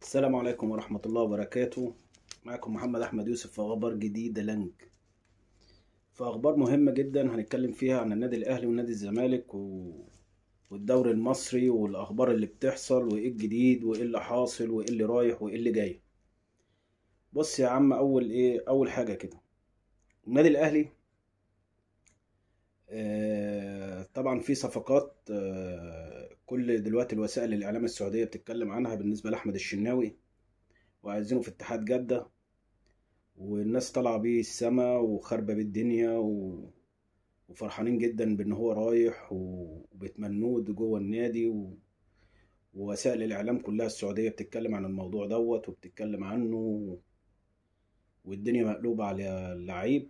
السلام عليكم ورحمة الله وبركاته. معكم محمد أحمد يوسف في أخبار جديدة في أخبار مهمة جدا هنتكلم فيها عن النادي الأهلي ونادي الزمالك والدوري المصري والأخبار اللي بتحصل وإيه الجديد وإيه اللي حاصل وإيه اللي رايح وإيه اللي جاي. بص يا عم، أول حاجة كده، النادي الأهلي طبعا في صفقات، كل دلوقتي الوسائل الإعلام السعودية بتتكلم عنها بالنسبة لأحمد الشناوي، وعايزينه في اتحاد جدة، والناس طالعة بيه السما وخاربة بيه الدنيا وفرحانين جدا بان هو رايح وبيتمنوه جوه النادي ووسائل الاعلام كلها السعودية بتتكلم عن الموضوع دوت وبتتكلم عنه، والدنيا مقلوبة على اللعيب.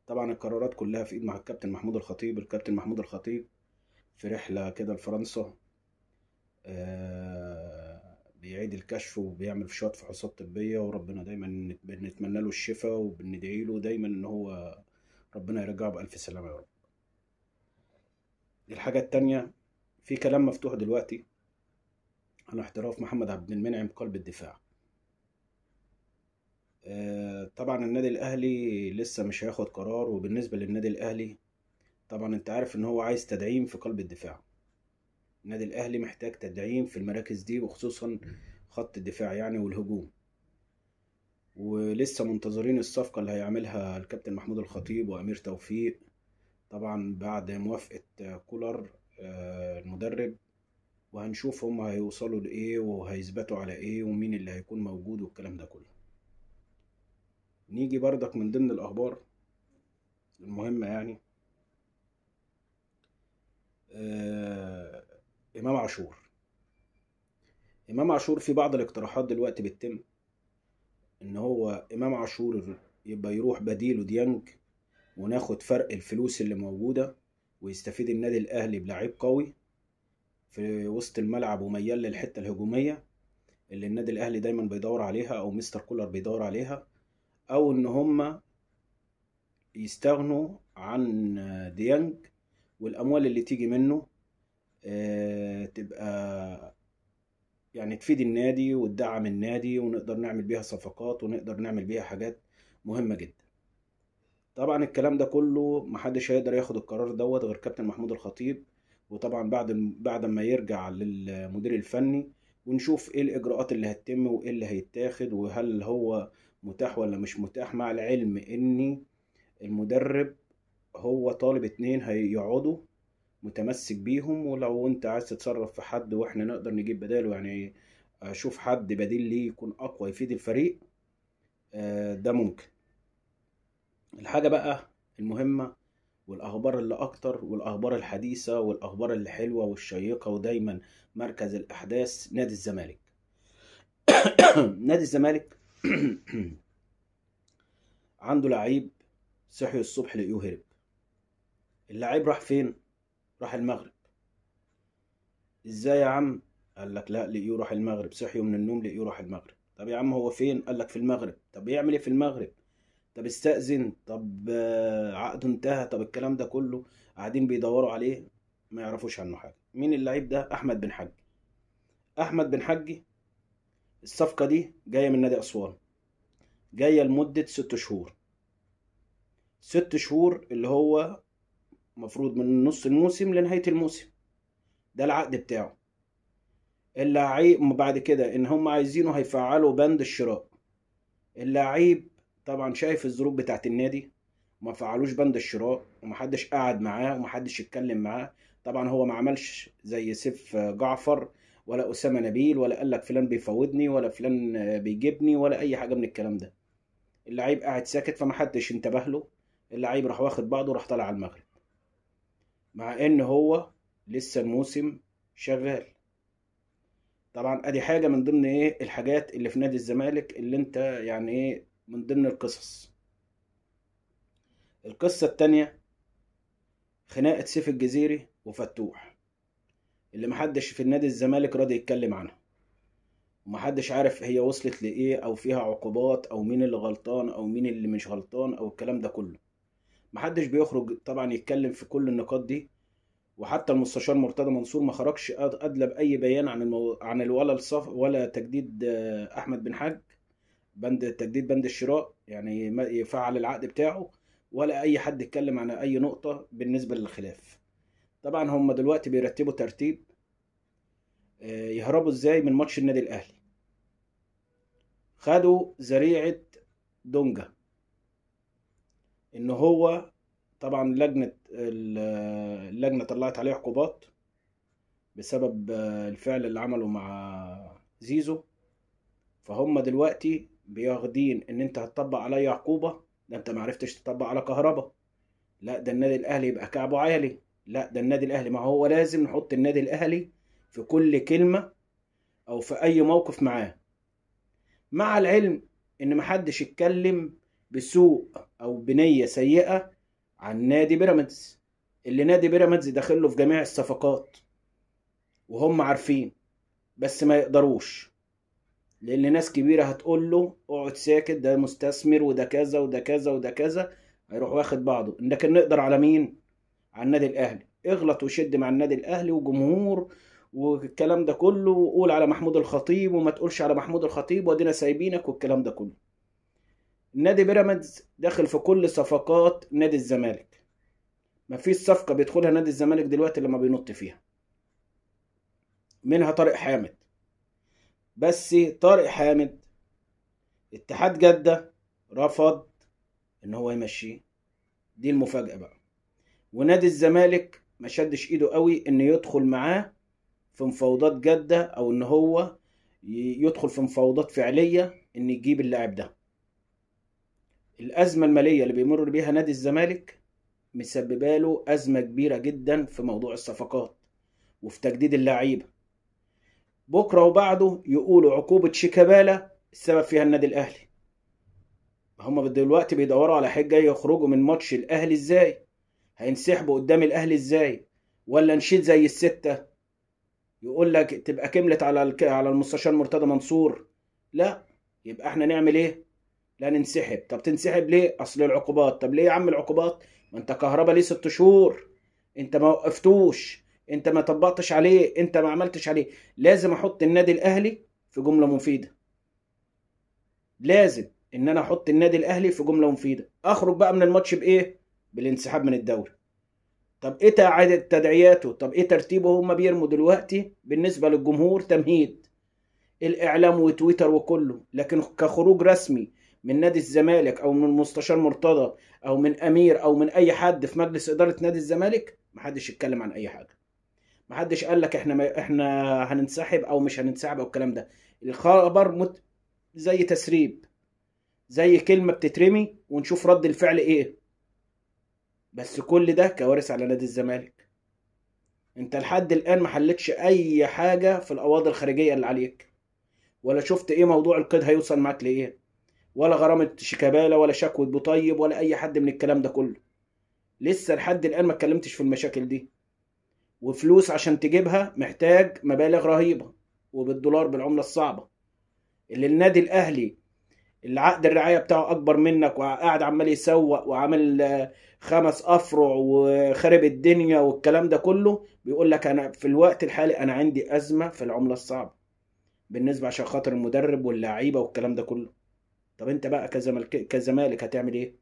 طبعا القرارات كلها في ايد مع الكابتن محمود الخطيب. الكابتن محمود الخطيب في رحلة كده لفرنسا، بيعيد الكشف وبيعمل شوية فحوصات طبية، وربنا دايما بنتمنى له الشفاء وبندعي له دايما ان هو ربنا يرجعه بألف سلامة يا رب. الحاجة التانية، في كلام مفتوح دلوقتي عن احتراف محمد عبد المنعم قلب الدفاع. طبعا النادي الأهلي لسه مش هياخد قرار، وبالنسبة للنادي الأهلي طبعا انت عارف ان هو عايز تدعيم في قلب الدفاع. النادي الأهلي محتاج تدعيم في المراكز دي، وخصوصا خط الدفاع يعني والهجوم، ولسه منتظرين الصفقة اللي هيعملها الكابتن محمود الخطيب وأمير توفيق، طبعا بعد موافقة كولر المدرب، وهنشوف هم هيوصلوا لإيه وهيثبتوا على إيه ومين اللي هيكون موجود والكلام ده كله. نيجي بردك من ضمن الأخبار المهمة يعني، آه إمام عاشور. إمام عاشور في بعض الاقتراحات دلوقتي بتتم إن هو إمام عاشور يبقى يروح بديله ديانج، وناخد فرق الفلوس اللي موجودة، ويستفيد النادي الأهلي بلعيب قوي في وسط الملعب وميال للحتة الهجومية اللي النادي الأهلي دايما بيدور عليها أو مستر كولر بيدور عليها، أو إن هما يستغنوا عن ديانج والأموال اللي تيجي منه تبقى يعني تفيد النادي وتدعم النادي، ونقدر نعمل بيها صفقات ونقدر نعمل بيها حاجات مهمة جدا. طبعا الكلام ده كله محدش هيقدر ياخد القرار دوت غير كابتن محمود الخطيب، وطبعا بعد ما يرجع للمدير الفني ونشوف ايه الاجراءات اللي هتتم وايه اللي هيتاخد وهل هو متاح ولا مش متاح، مع العلم ان المدرب هو طالب اتنين هيقعدوا متمسك بيهم، ولو انت عايز تتصرف في حد واحنا نقدر نجيب بداله، يعني اشوف حد بديل ليه يكون اقوى يفيد الفريق، ده ممكن. الحاجة بقى المهمة والأخبار اللي أكتر والأخبار الحديثة والأخبار اللي حلوة والشيقة ودايما مركز الأحداث، نادي الزمالك. نادي الزمالك عنده لعيب صحي الصبح لقيوه هرب. اللعيب راح فين؟ راح المغرب. ازاي يا عم؟ قال لك لا، لقيوه راح المغرب، صحيوا من النوم لقيوه راح المغرب. طب يا عم هو فين؟ قال لك في المغرب. طب يعمل ايه في المغرب؟ طب استأذن، طب عقده انتهى، طب الكلام ده كله قاعدين بيدوروا عليه ما يعرفوش عنه حاجة. مين اللعيب ده؟ أحمد بن حجي. أحمد بن حجي الصفقة دي جاية من نادي أسوان، جاية لمدة 6 شهور. 6 شهور اللي هو مفروض من نص الموسم لنهاية الموسم، ده العقد بتاعه. اللعيب بعد كده إن هم عايزينه هيفعلوا بند الشراء. اللعيب طبعا شايف الظروف بتاعت النادي، ما فعلوش بند الشراء ومحدش قعد معاه ومحدش اتكلم معاه. طبعا هو ما عملش زي سيف جعفر ولا أسامة نبيل، ولا قال لك فلان بيفاوضني ولا فلان بيجيبني ولا أي حاجة من الكلام ده. اللعيب قاعد ساكت فمحدش انتبه له. اللعيب راح واخد بعضه وراح طالع على المغرب، مع ان هو لسه الموسم شغال. طبعا ادي حاجة من ضمن ايه الحاجات اللي في نادي الزمالك اللي انت يعني ايه من ضمن القصص. القصة التانية خناقة سيف الجزيري وفتوح، اللي محدش في النادي الزمالك راضي يتكلم عنها، ومحدش عارف هي وصلت لإيه أو فيها عقوبات أو مين اللي غلطان أو مين اللي مش غلطان أو الكلام ده كله. محدش بيخرج طبعا يتكلم في كل النقاط دي، وحتى المستشار مرتضى منصور ما خرجش ادلى باي بيان عن ولا الصف ولا تجديد احمد بن حاج، بند تجديد بند الشراء، يعني يفعل العقد بتاعه، ولا اي حد اتكلم عن اي نقطة بالنسبة للخلاف. طبعا هم دلوقتي بيرتبوا ترتيب يهربوا ازاي من ماتش النادي الاهلي. خدوا ذريعة دونجا ان هو طبعا اللجنة طلعت عليه عقوبات بسبب الفعل اللي عمله مع زيزو. فهم دلوقتي بياخدين ان انت هتطبق عليا عقوبة، ده انت معرفتش تطبق على كهربا، لا ده النادي الاهلي يبقى كعبه عالي، لا ده النادي الاهلي، ما هو لازم نحط النادي الاهلي في كل كلمة او في اي موقف معاه، مع العلم ان محدش يتكلم بسوء او بنية سيئة عن نادي بيراميدز، اللي نادي بيراميدز داخله في جميع الصفقات وهم عارفين، بس ما يقدروش، لان ناس كبيرة هتقول له اقعد ساكت، ده مستثمر وده كذا وده كذا وده كذا، هيروح واخد بعضه. لكن نقدر على مين؟ على النادي الاهلي. اغلط وشد مع النادي الاهلي وجمهور والكلام ده كله، وقول على محمود الخطيب وما تقولش على محمود الخطيب وادينا سايبينك والكلام ده كله. النادي بيراميدز داخل في كل صفقات نادي الزمالك، مفيش صفقة بيدخلها نادي الزمالك دلوقتي لما بينط فيها، منها طارق حامد. بس طارق حامد اتحاد جدة رفض ان هو يمشيه، دي المفاجأة بقى. ونادي الزمالك ما شدش ايده قوي ان يدخل معاه في مفاوضات جدة، او ان هو يدخل في مفاوضات فعلية ان يجيب اللاعب ده. الازمة المالية اللي بيمر بيها نادي الزمالك مسببه له ازمة كبيرة جدا في موضوع الصفقات وفي تجديد اللعيبة. بكرة وبعده يقولوا عقوبة شيكابالا السبب فيها النادي الاهلي. هم دلوقتي بيدوروا على حجة يخرجوا من ماتش الاهلي ازاي، هينسحبوا قدام الاهلي ازاي، ولا نشيل زي الستة يقول لك تبقى كملت على المستشار مرتضى منصور. لا، يبقى احنا نعمل ايه؟ لا ننسحب. طب تنسحب ليه؟ اصل العقوبات. طب ليه يا عم العقوبات؟ ما انت كهربا ليه 6 شهور، انت ما وقفتوش، انت ما طبقتش عليه، انت ما عملتش عليه. لازم احط النادي الاهلي في جملة مفيدة، لازم ان انا احط النادي الاهلي في جملة مفيدة. اخرج بقى من الماتش بايه؟ بالانسحاب من الدوري. طب ايه تدعياته؟ طب ايه ترتيبه؟ هم بيرموا دلوقتي بالنسبة للجمهور تمهيد، الاعلام وتويتر وكله، لكن كخروج رسمي من نادي الزمالك او من مستشار مرتضى او من امير او من اي حد في مجلس ادارة نادي الزمالك، محدش يتكلم عن اي حاجة. محدش قال لك احنا هننسحب او مش هننسحب او الكلام ده. الخبر زي تسريب، زي كلمة بتترمي ونشوف رد الفعل ايه. بس كل ده كوارث على نادي الزمالك. انت لحد الان ما حلتش اي حاجة في القواضي الخارجية اللي عليك، ولا شفت ايه موضوع القيد هيوصل معاك لايه، ولا غرامة شيكابالا، ولا شكوى بوطيب، ولا اي حد من الكلام ده كله. لسه لحد الان ما اتكلمتش في المشاكل دي. وفلوس عشان تجيبها محتاج مبالغ رهيبة، وبالدولار بالعملة الصعبة، اللي النادي الاهلي اللي عقد الرعاية بتاعه اكبر منك وقاعد عمال يسوق وعامل 5 افرع وخارب الدنيا والكلام ده كله، بيقول لك انا في الوقت الحالي انا عندي ازمة في العملة الصعبة بالنسبة عشان خاطر المدرب واللعيبة والكلام ده كله. طب انت بقى كزمالك هتعمل ايه؟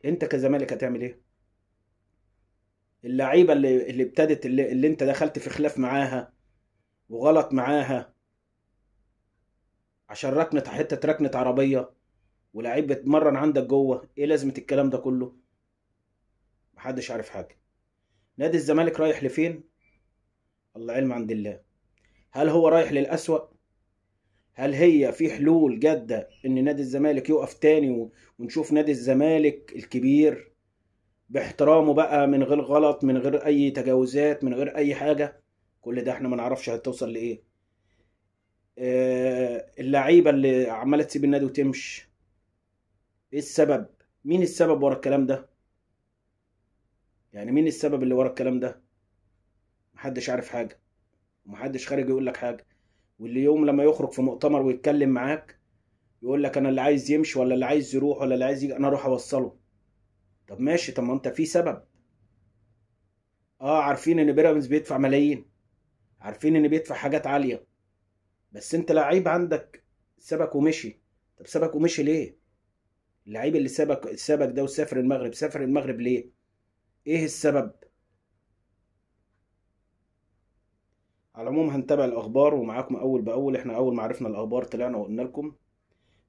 انت كزمالك هتعمل ايه؟ اللعيبة اللي ابتدت اللي انت دخلت في خلاف معاها وغلط معاها عشان حتة ركنة عربية، ولاعيب بتمرن عندك جوه، ايه لازمة الكلام ده كله؟ محدش عارف حاجة. نادي الزمالك رايح لفين؟ الله علم عند الله. هل هو رايح للأسوأ؟ هل هي في حلول جادة ان نادي الزمالك يقف تاني ونشوف نادي الزمالك الكبير باحترامه بقى، من غير غلط، من غير اي تجاوزات، من غير اي حاجة؟ كل ده احنا ما نعرفش هتوصل لايه. اللعيبة اللي عمالة تسيب النادي وتمشي، ايه السبب؟ مين السبب ورا الكلام ده؟ يعني مين السبب اللي ورا الكلام ده؟ محدش عارف حاجة، ومحدش خارج يقول لك حاجة. واللي يوم لما يخرج في مؤتمر ويتكلم معاك يقول لك انا اللي عايز يمشي ولا اللي عايز يروح ولا اللي عايز يجي انا اروح اوصله. طب ماشي، طب ما انت في سبب. اه عارفين ان بيراميدز بيدفع ملايين، عارفين ان بيدفع حاجات عالية، بس انت لعيب عندك سابك ومشي. طب سابك ومشي ليه؟ اللعيب اللي سابك ده وسافر المغرب، سافر المغرب ليه؟ ايه السبب؟ على العموم هنتابع الاخبار ومعاكم اول باول. احنا اول ما عرفنا الاخبار طلعنا وقلنا لكم.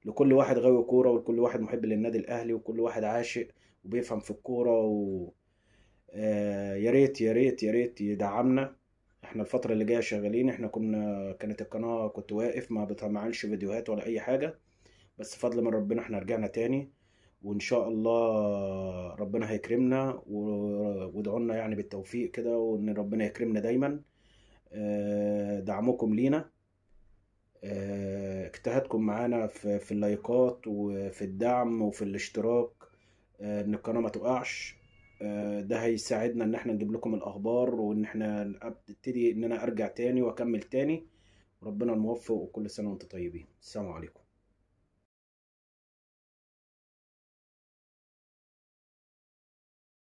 لكل واحد غاوي كوره، ولكل واحد محب للنادي الاهلي، وكل واحد عاشق وبيفهم في الكوره يا ريت يا ريت يا ريت يدعمنا. احنا الفتره اللي جايه شغالين. احنا كانت القناه كنت واقف ما بتعملش فيديوهات ولا اي حاجه، بس فضل من ربنا احنا رجعنا تاني. وان شاء الله ربنا هيكرمنا، وادعوا لنا يعني بالتوفيق كده، وان ربنا يكرمنا دايما. دعمكم لينا، اجتهادكم معانا في اللايكات وفي الدعم وفي الاشتراك، ان القناة ما تقعش. ده هيساعدنا ان احنا نجيب لكم الاخبار، وان احنا ابتدي ان انا ارجع تاني واكمل تاني. ربنا الموفق، وكل سنة وانتم طيبين. السلام عليكم.